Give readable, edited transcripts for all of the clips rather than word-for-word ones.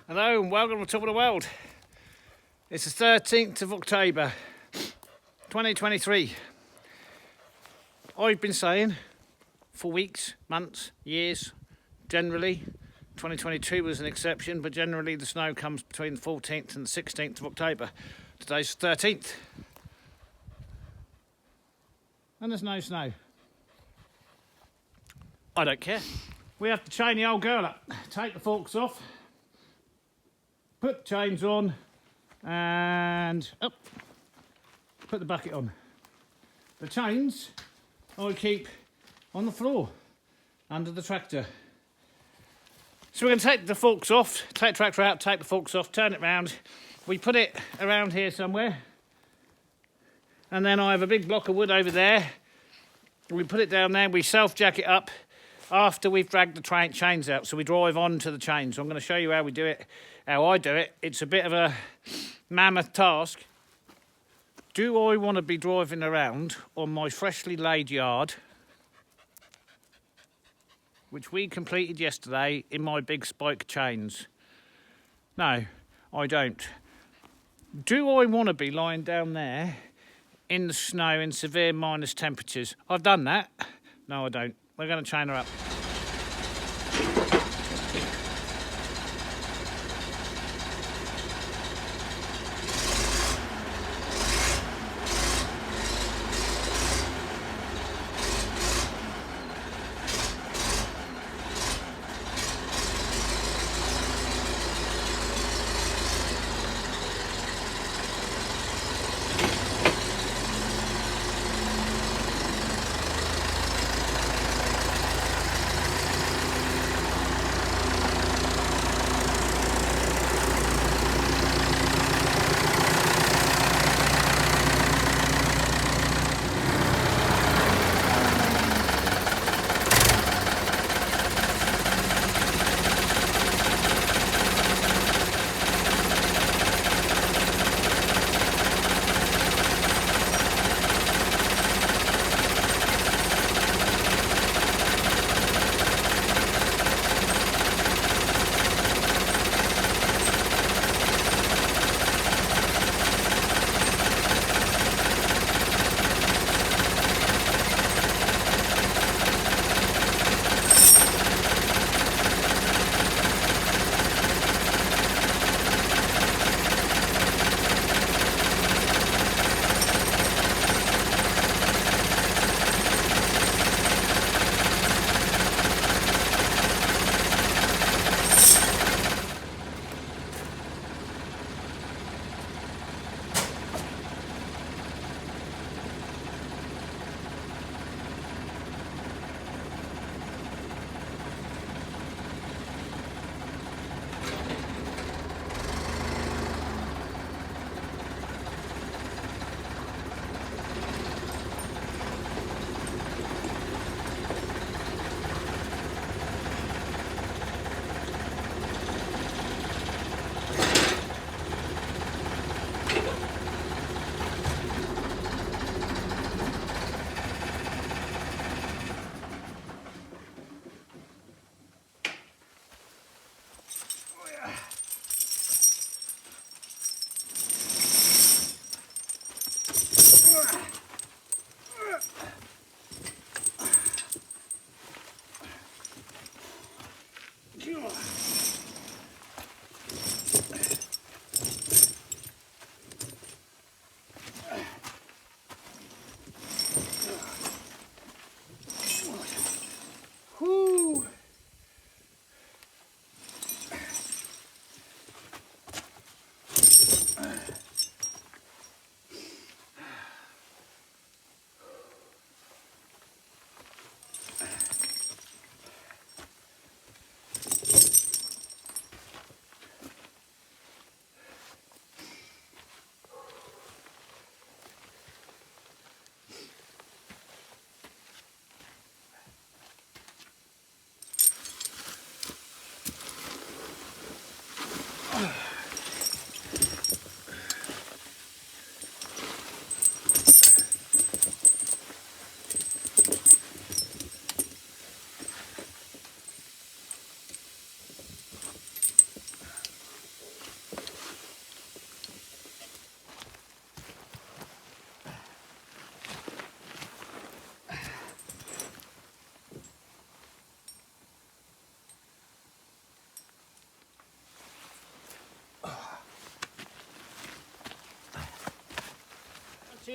Hello and welcome to Top of the World. It's the 13th of October 2023. I've been saying for weeks, months, years, generally 2022 was an exception, but generally the snow comes between the 14th and the 16th of October. Today's the 13th and there's no snow. I don't care. We have to chain the old girl up, take the forks off, put the chains on and put the bucket on. The chains I keep on the floor under the tractor. So we're going to take the forks off, take the tractor out, take the forks off, turn it round. We put it around here somewhere. And then I have a big block of wood over there. We put it down there, we self-jack it up after we've dragged the chains out. So we drive onto the chains. So I'm going to show you how we do it, how I do it. It's a bit of a mammoth task. Do I want to be driving around on my freshly laid yard, which we completed yesterday in my big spike chains? No, I don't. Do I want to be lying down there in the snow in severe minus temperatures? I've done that. No, I don't. We're going to chain her up.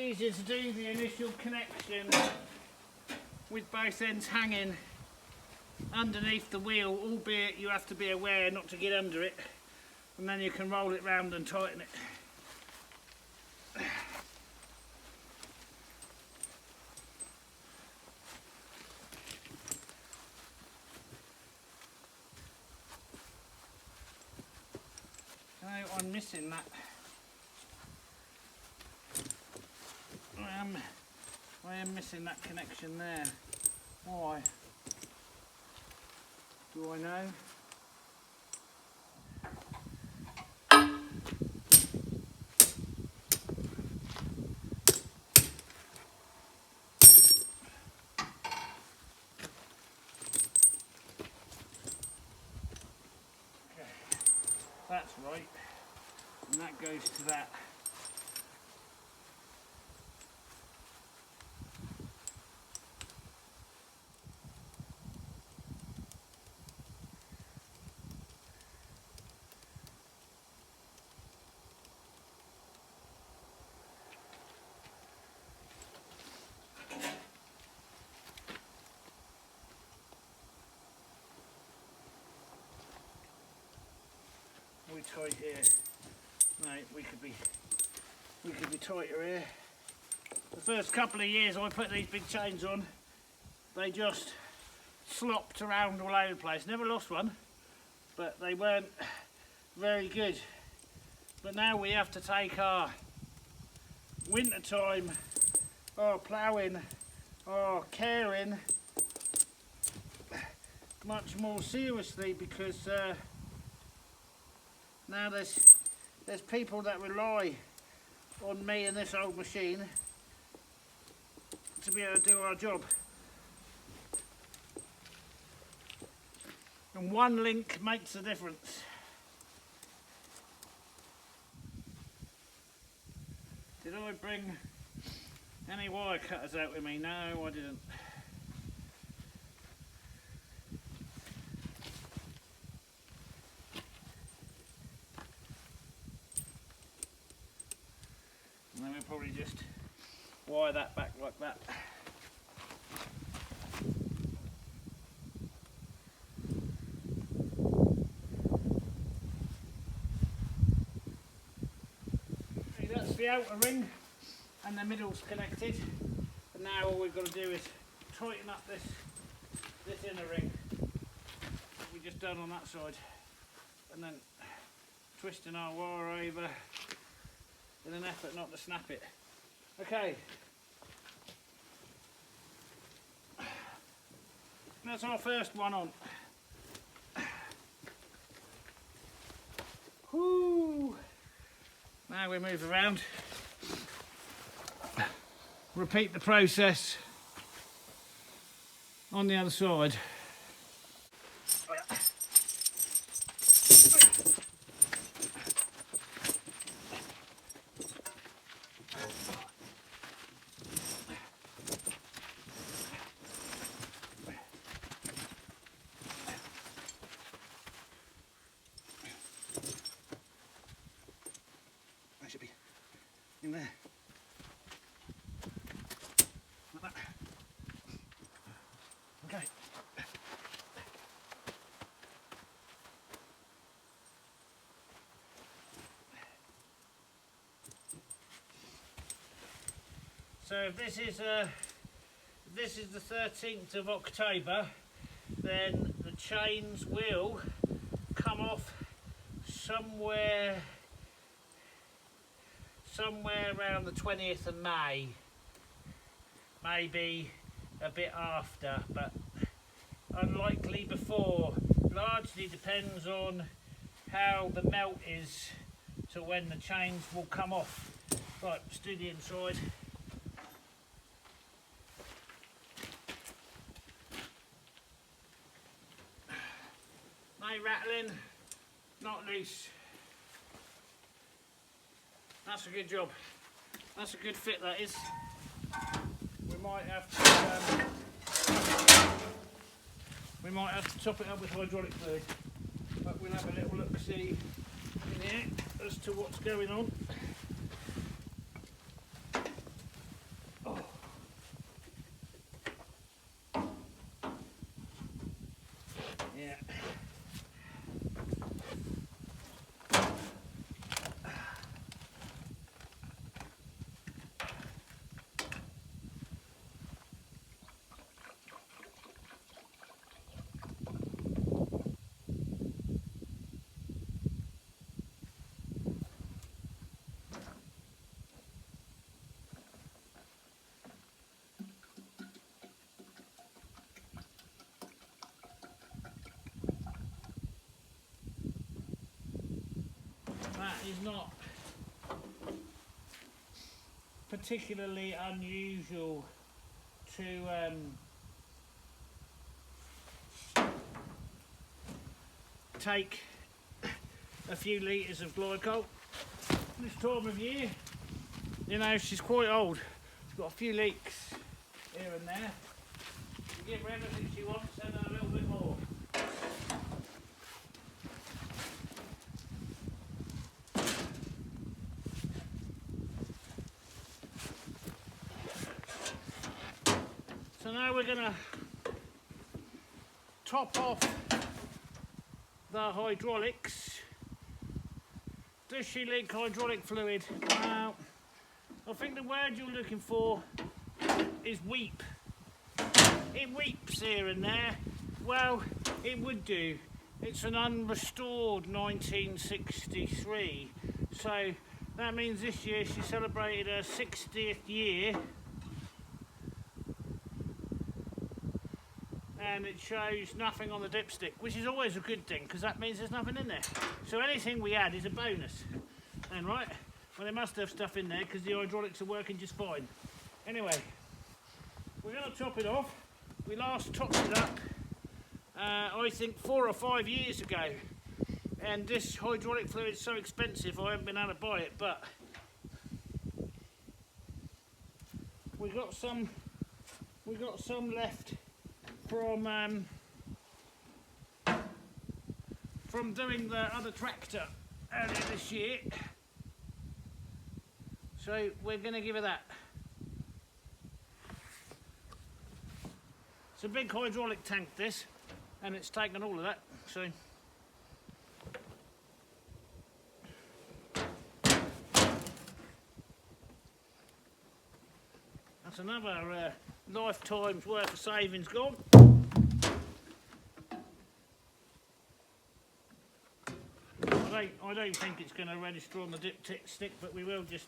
easier to do the initial connection with both ends hanging underneath the wheel, albeit you have to be aware not to get under it, and then you can roll it round and tighten it. Oh, I'm missing that. I am missing that connection there. Why? Do I know? Okay, that's right, and that goes to that. We tight here. No, we could be tighter here. The first couple of years I put these big chains on, they just slopped around all over the place. Never lost one, but they weren't very good. But now we have to take our winter time, our ploughing, our caring much more seriously, because now there's people that rely on me and this old machine to be able to do our job. And one link makes a difference. Did I bring any wire cutters out with me? No, I didn't. And then we'll probably just wire that back like that. Okay, that's the outer ring, and the middle's connected. And now all we've got to do is tighten up this inner ring that we just done on that side, and then twisting our wire over in an effort not to snap it. Okay, that's our first one on. Whoo! Now we move around, repeat the process on the other side. Should be in there. Like that. Okay. So if this is the 13th of October, then the chains will come off somewhere around the 20th of May, maybe a bit after, but unlikely before. Largely depends on how the melt is to when the chains will come off. Right, let's do the inside. No rattling, not loose. That's a good job. That's a good fit, that is. We might have to top it up with hydraulic fluid, but we'll have a little look see in here as to what's going on. Yeah. That is not particularly unusual to take a few litres of glycol this time of year. You know, she's quite old. She's got a few leaks here and there. You give her everything she wants and a little bit more. So now we're going to top off the hydraulics. Does she leak hydraulic fluid? Well, I think the word you're looking for is weep. It weeps here and there. Well, it would do. It's an unrestored 1963. So that means this year she celebrated her 60th year. And it shows nothing on the dipstick, which is always a good thing because that means there's nothing in there. So anything we add is a bonus. And right, well, they must have stuff in there because the hydraulics are working just fine. Anyway, we're going to top it off. We last topped it up, I think 4 or 5 years ago. And this hydraulic fluid is so expensive I haven't been able to buy it, but we got some left from doing the other tractor earlier this year, so we're going to give her that. It's a big hydraulic tank this, and it's taken all of that, so that's another lifetime's worth of savings gone. I don't think it's going to register on the dipstick stick, but we will just.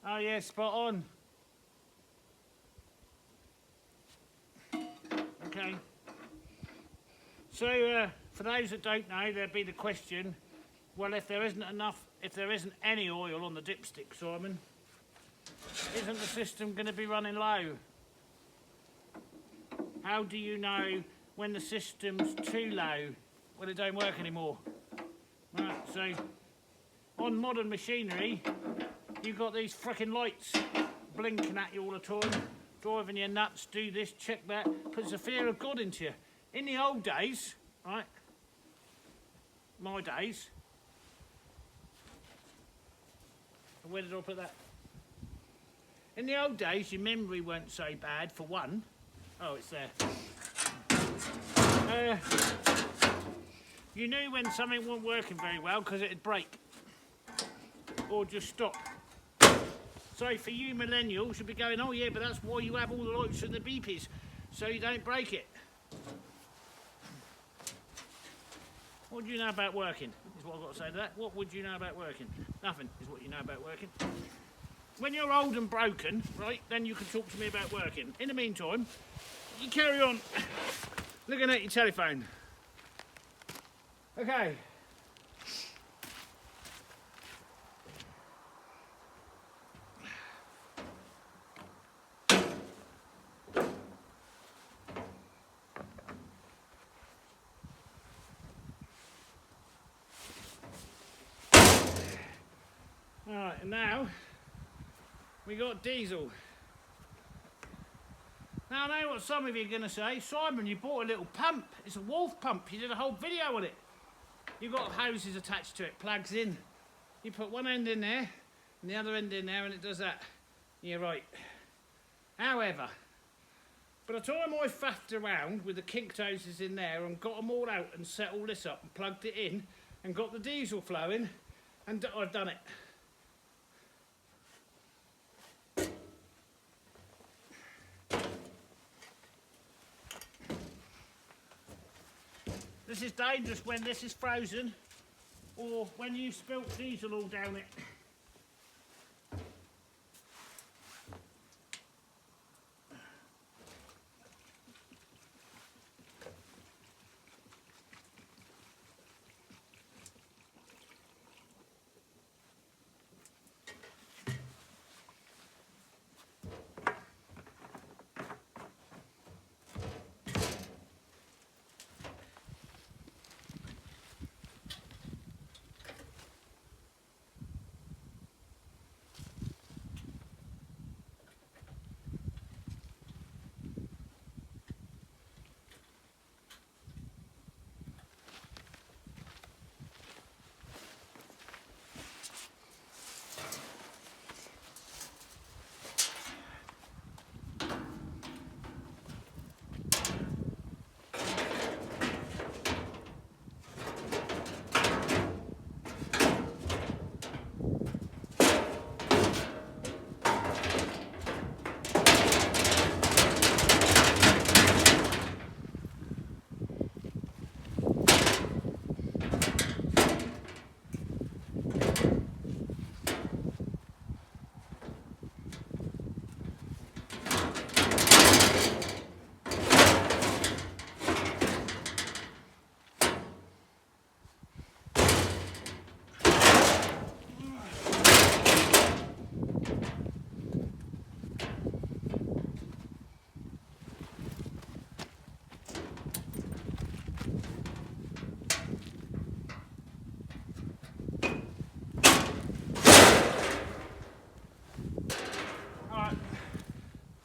Oh yeah, spot on. Okay. So for those that don't know, there'd be the question, well, if there isn't any oil on the dipstick, Simon, isn't the system going to be running low? How do you know when the system's too low, when it don't work anymore? Right, so on modern machinery, you've got these frickin' lights blinking at you all the time, driving you nuts, do this, check that, puts a fear of God into you. In the old days, right, my days, where did I put that? In the old days, your memory weren't so bad, for one. Oh, it's there. You knew when something wasn't working very well because it'd break or just stop. So for you millennials, you'll be going, oh yeah, but that's why you have all the lights and the beepies, so you don't break it. What do you know about working, is what I've got to say to that. What would you know about working? Nothing is what you know about working. When you're old and broken, right, then you can talk to me about working. In the meantime, you carry on looking at your telephone. Okay. Alright, and now we got diesel. Now I know what some of you are going to say, Simon, you bought a little pump. It's a Wolf pump. You did a whole video on it. You've got hoses attached to it, plugs in. You put one end in there and the other end in there and it does that. You're right. However, by the time I faffed around with the kinked hoses in there and got them all out and set all this up and plugged it in and got the diesel flowing, and I've done it. This is dangerous when this is frozen or when you spilt diesel all down it.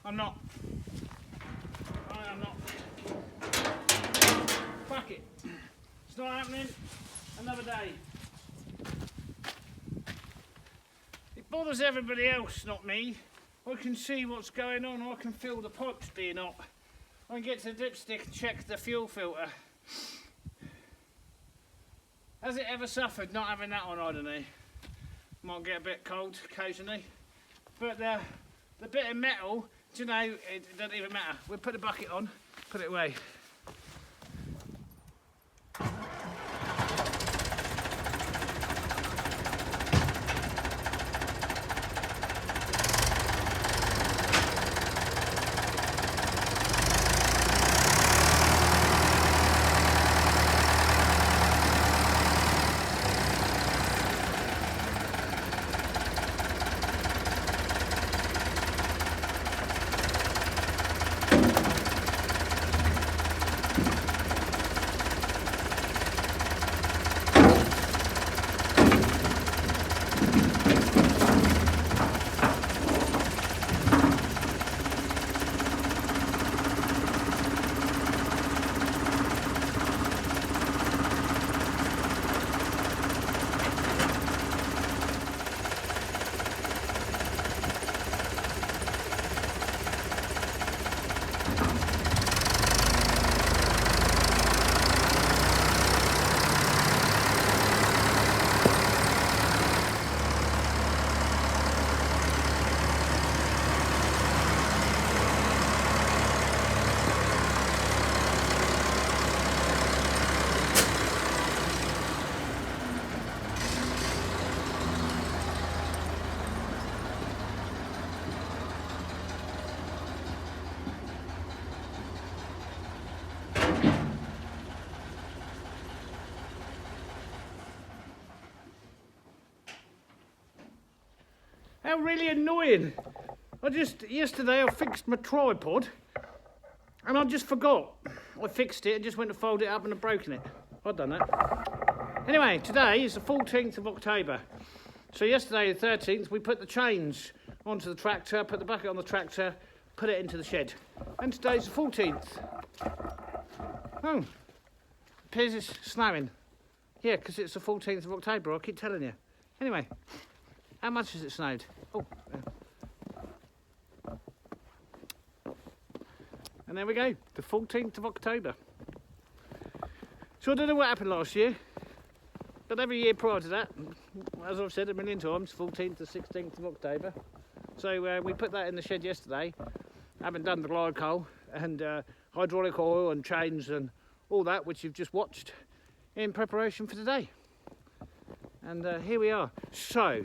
I'm not. I am not. Fuck it. It's not happening. Another day. It bothers everybody else, not me. I can see what's going on. I can feel the pipes being hot. I can get to the dipstick and check the fuel filter. Has it ever suffered not having that on? I don't know. Might get a bit cold occasionally. But the bit of metal, do you know, it doesn't even matter. We'll put the bucket on, put it away. How really annoying. Yesterday I fixed my tripod and I just forgot. I fixed it and just went to fold it up and I've broken it. I've done that. Anyway, today is the 14th of October. So yesterday, the 13th, we put the chains onto the tractor, put the bucket on the tractor, put it into the shed. And today's the 14th. Oh, appears it's snowing. Yeah, because it's the 14th of October, I keep telling you. Anyway, how much has it snowed? Oh, And there we go, the 14th of October. So I don't know what happened last year, but every year prior to that, as I've said a million times, 14th to 16th of October. So we put that in the shed yesterday, haven't done the glycol and hydraulic oil and chains and all that, which you've just watched, in preparation for today. And here we are. So,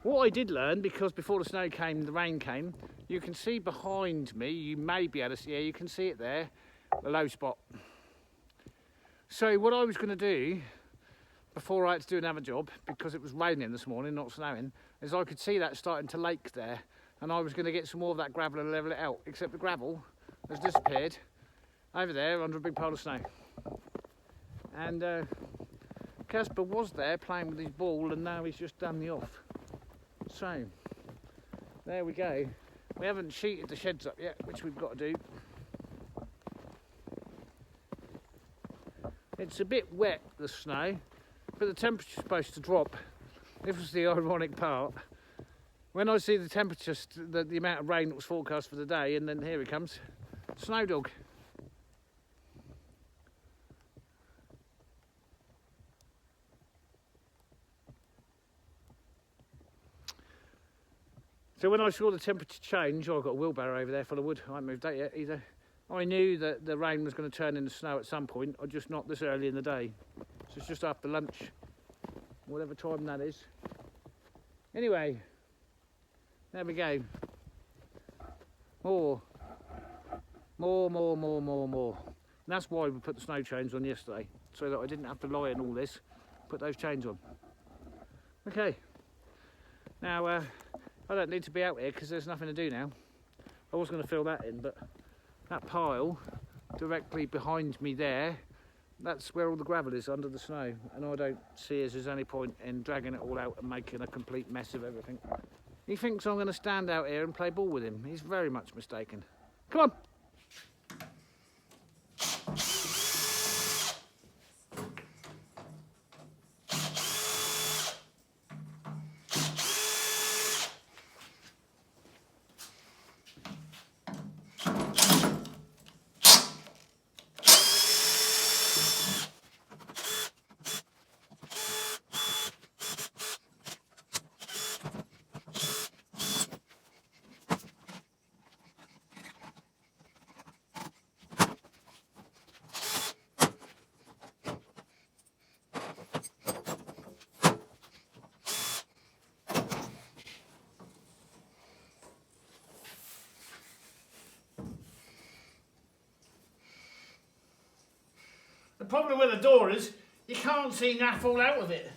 what I did learn, because before the snow came, the rain came, you can see behind me, you may be able to see, yeah, you can see it there, the low spot. So what I was going to do, before I had to do another job, because it was raining this morning, not snowing, is I could see that starting to lake there, and I was going to get some more of that gravel and level it out, except the gravel has disappeared over there under a big pile of snow. And Casper was there playing with his ball, and now he's just done me off. So, there we go. We haven't sheeted the sheds up yet, which we've got to do. It's a bit wet, the snow, but the temperature's supposed to drop. This was the ironic part. When I see the temperature, the amount of rain that was forecast for the day, and then here it comes, snow dog. So when I saw the temperature change, I've got a wheelbarrow over there full of wood. I haven't moved that yet either. I knew that the rain was going to turn into snow at some point, or just not this early in the day. So it's just after lunch, whatever time that is. Anyway, there we go. More. And that's why we put the snow chains on yesterday, so that I didn't have to lie in all this, put those chains on. Okay, now I don't need to be out here because there's nothing to do now. I was going to fill that in, but that pile directly behind me there, that's where all the gravel is under the snow, and I don't see as there's any point in dragging it all out and making a complete mess of everything. He thinks I'm going to stand out here and play ball with him. He's very much mistaken. Come on! The problem with the door is you can't see naff all out of it.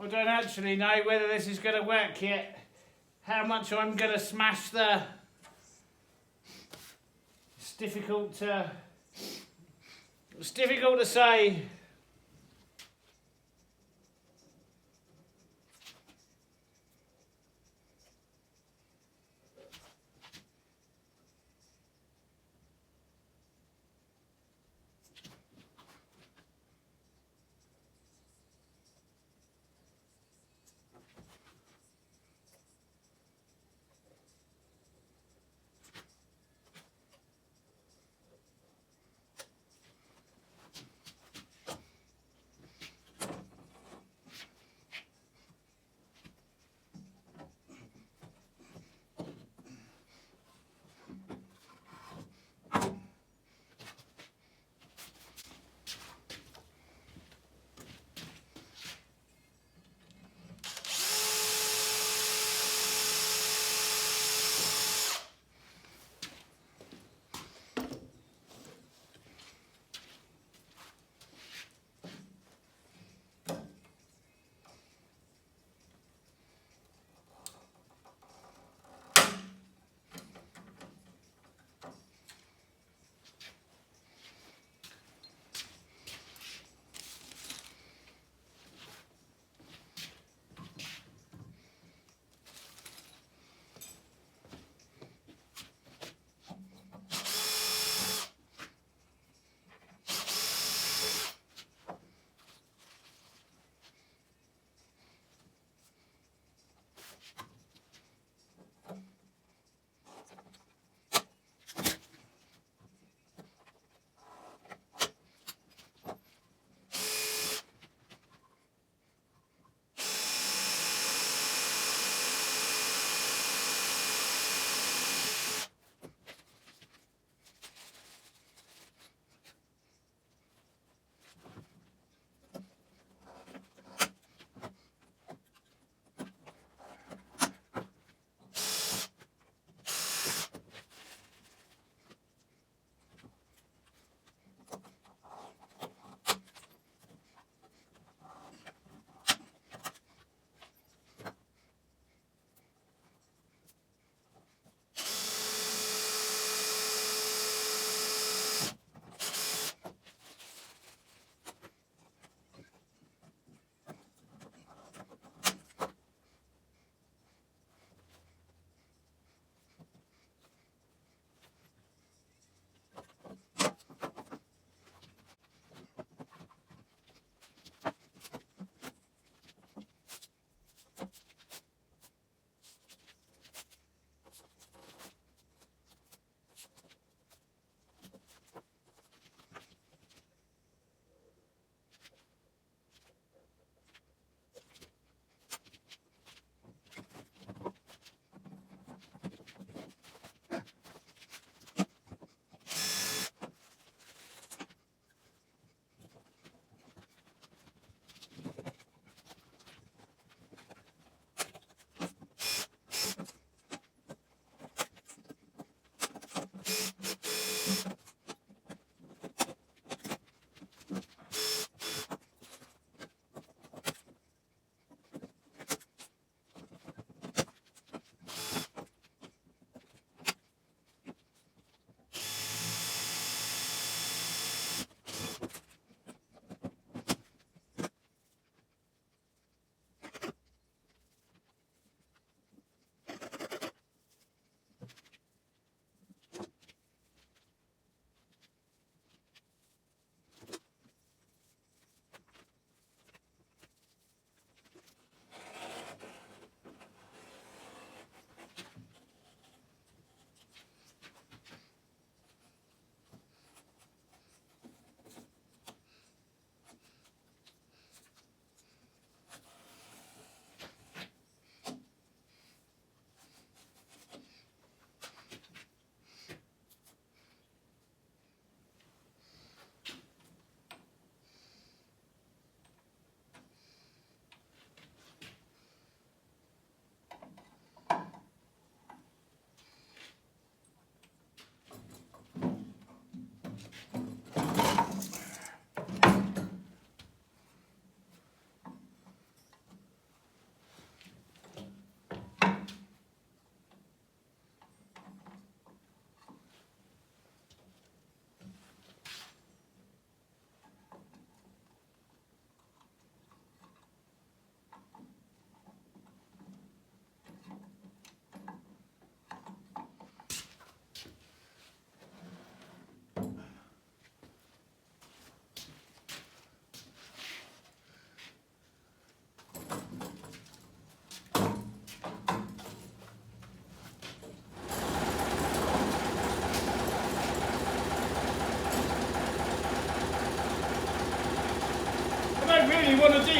I don't actually know whether this is going to work yet. How much I'm going to smash the... It's difficult to say.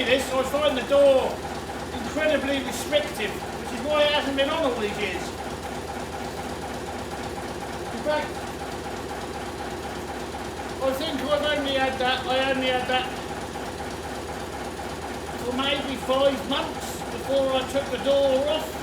me this, I find the door incredibly restrictive, which is why it hasn't been on all these years. In fact, I think I only had that for maybe 5 months before I took the door off.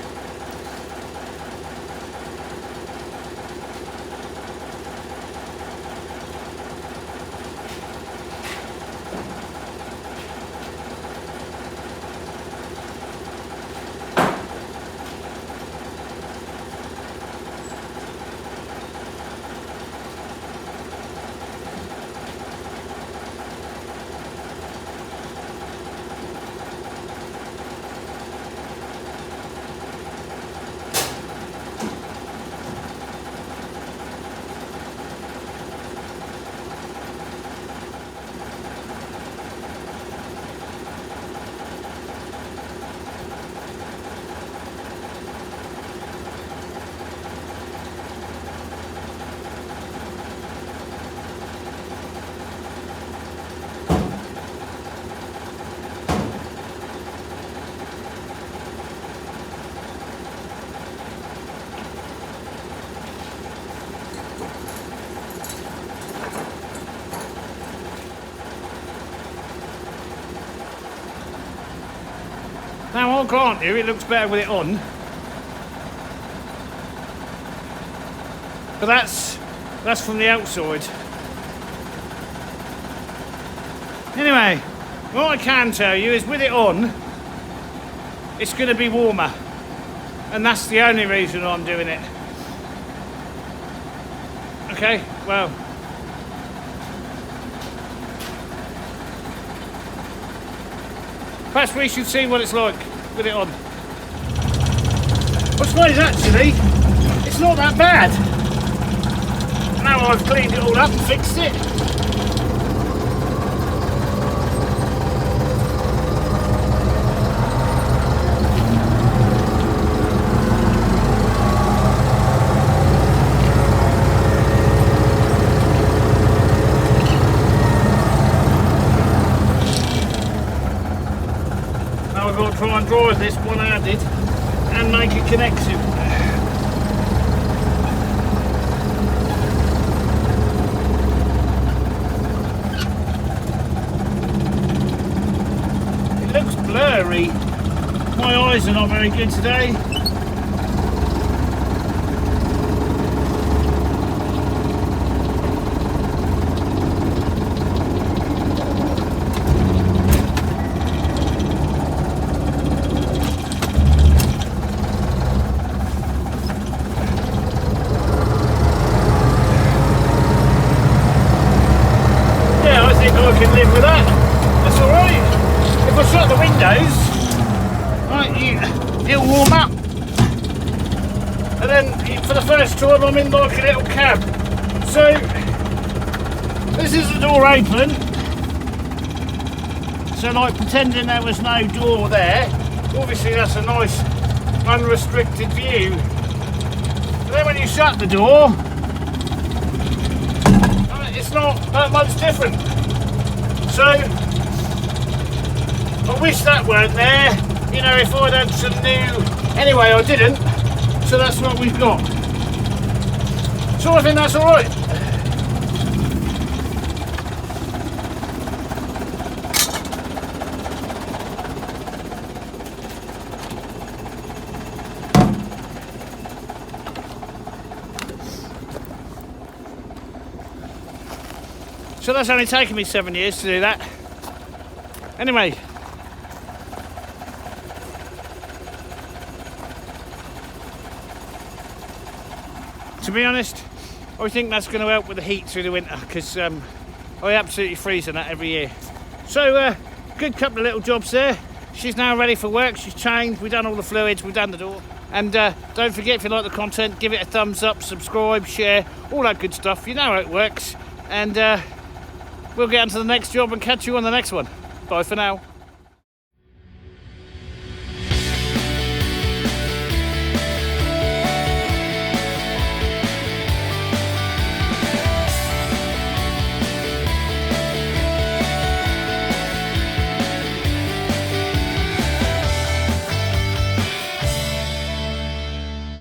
Now I'll grant you, it looks better with it on. But that's from the outside. Anyway, what I can tell you is with it on, it's going to be warmer. And that's the only reason I'm doing it. Okay, well. Perhaps we should see what it's like with it on. What's funny is actually, it's not that bad. Now I've cleaned it all up and fixed it. I've got to try and drive this one-handed and make a connection. It looks blurry. My eyes are not very good today. I can live with that. That's alright. If I shut the windows, right, it'll warm up. And then for the first time I'm in like a little cab. So this is the door open. So like pretending there was no door there. Obviously that's a nice unrestricted view. And then when you shut the door, it's not that much different. So, I wish that weren't there, you know, if I'd had some new... Anyway, I didn't, so that's what we've got. So I think that's alright. So that's only taken me 7 years to do that. Anyway. To be honest, I think that's going to help with the heat through the winter because I absolutely freeze in that every year. So, good couple of little jobs there. She's now ready for work. She's changed. We've done all the fluids. We've done the door. And don't forget, if you like the content, give it a thumbs up, subscribe, share, all that good stuff. You know how it works. And... we'll get on to the next job and catch you on the next one. Bye for now.